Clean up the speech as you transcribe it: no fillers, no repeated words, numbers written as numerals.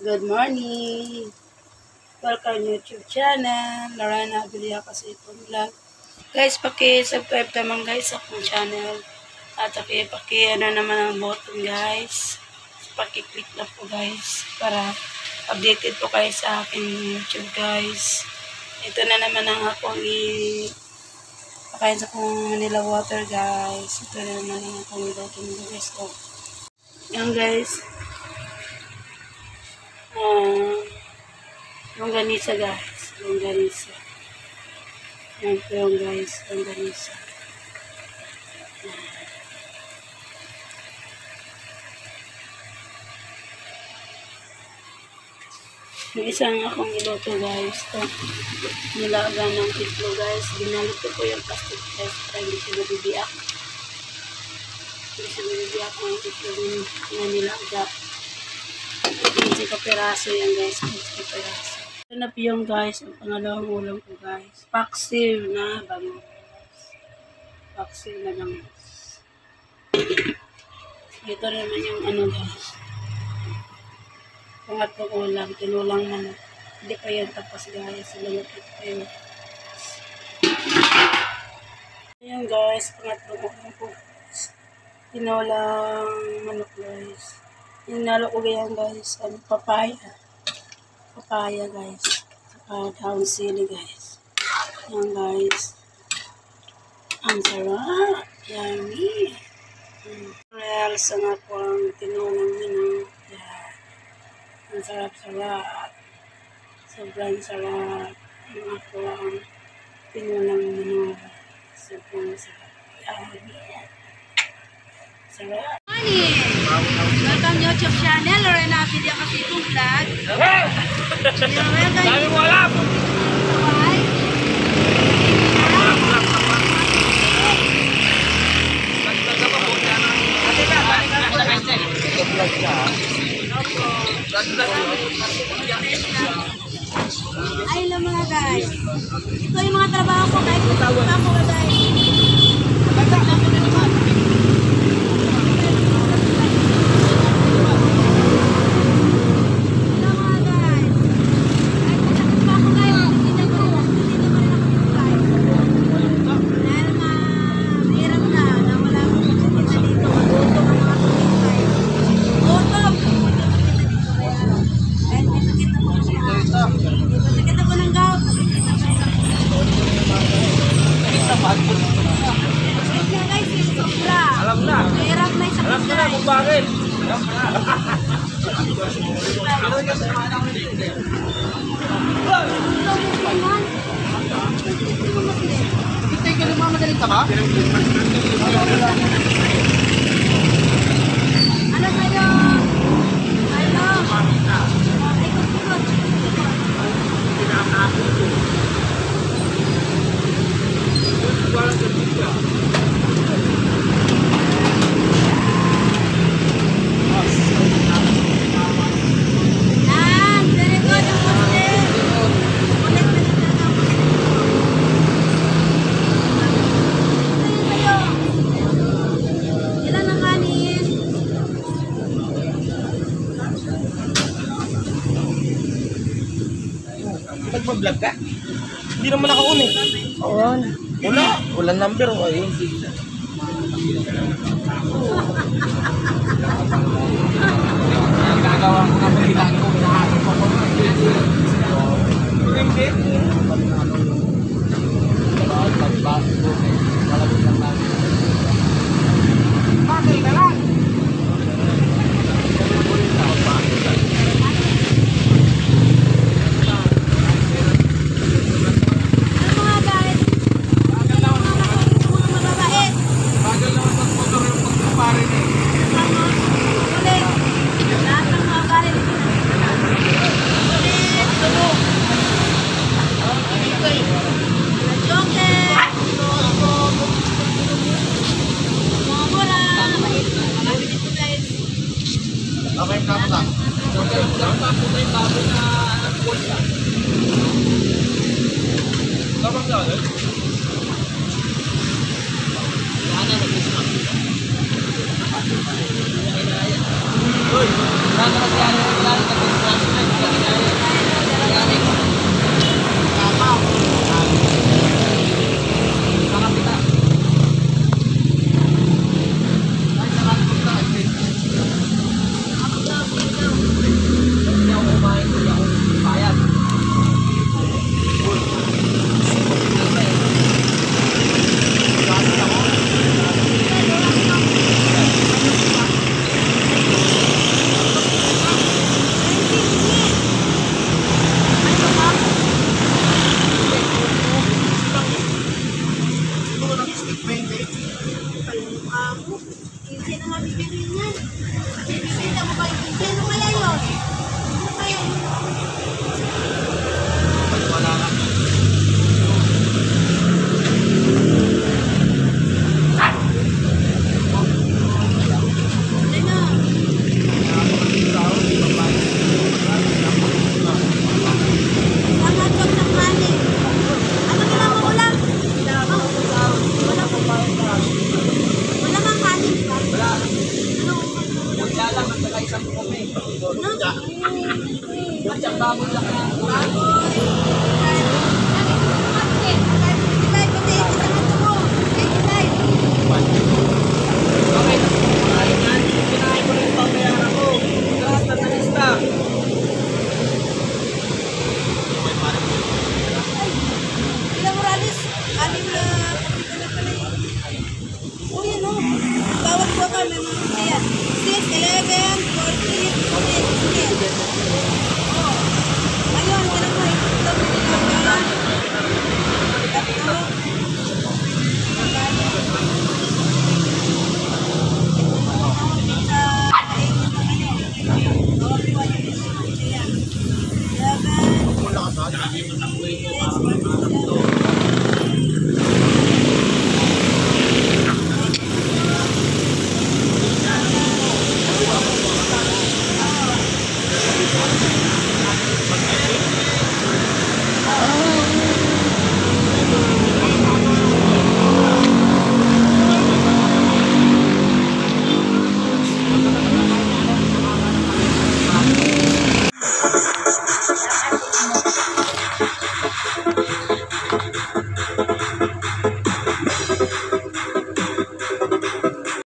Good morning! Welcome YouTube channel. Lorena Abilia kasi itong vlog. Guys, paki-subscribe naman guys sa akong channel. At paki-ano naman ang button guys. Paki-click lang po guys para updated po kayo sa aking YouTube guys. Ito na naman ang akong pakain sa akong Manila water guys. Ito na naman ang akong niluto guys. So, yan guys. Longganisa guys. Longganisa. Yan po yung guys. Longganisa. Yung isang akong niluto guys. Ito. Nilaga ng pitlo guys. Binalot ko po yung plastic guys. Para hindi siya nabibiyak. Hindi siya nabibiyak ang pitlo na nilaga. 15 kapiraso yan guys. 15 kapiraso. Ito na po yung guys. Ang pangalawang ulam ko guys. Paksiw na bangus. Paksiw na bangus. Ito naman yung ano guys. Pangatlong ulam. Tinulang na. Hindi pa yan tapos guys. Lumapit pa yun. Ayan guys. Pangatlong ulam ko. Tinulang manok guys. Inalo ko ganyan guys, papaya. Papaya guys. Saka down sili guys. Yan guys. Ang sarap. Yummy. Real sa nga po ang tinulang manok. Yan. Ang sarap-sarap. Sobrang sarap. Ang ako ang tinulang manok. Sobrang sarap. Yummy. Sarap. Welcome YouTube channel, Lorena Abilia kasi itong vlog. Dami mo alam! Sabay. Ay lang mga guys. Ito yung mga trabaho ko guys. Trabaho ko guys. Alam na. Mahirap na isa. Alam na kung bakit. Kita ka naman madaling ka ba? Ano sa'yo? Ano? Nagpa-vlog ka? Hindi naman naka-on eh. On. Wala. Walang number. Ayun. Ang gagawa ko na palitan ko. Nahasin ko ko. Hindi. Bakit ka lang? Palumukha mo. Kinsi na nga bibili niyan. Bibili mo ba yung kinsi? Ano kaya yun? Ano kaya yun? Wala lang. Ano na? Tama ito ng money. Ano kailangan mo ulam? Wala po ba? Wala kang kanin, di ba? Wala. Ano? Wala lang. Ang taga isang kome. Ano? At siyang baboy lang na. Okay. Kinain yan. Kinain ko rin papayaran ko. Lahat na talista. Ilang Morales, anim na pala eh. Uy, ano? Bawat buwan ka, may mga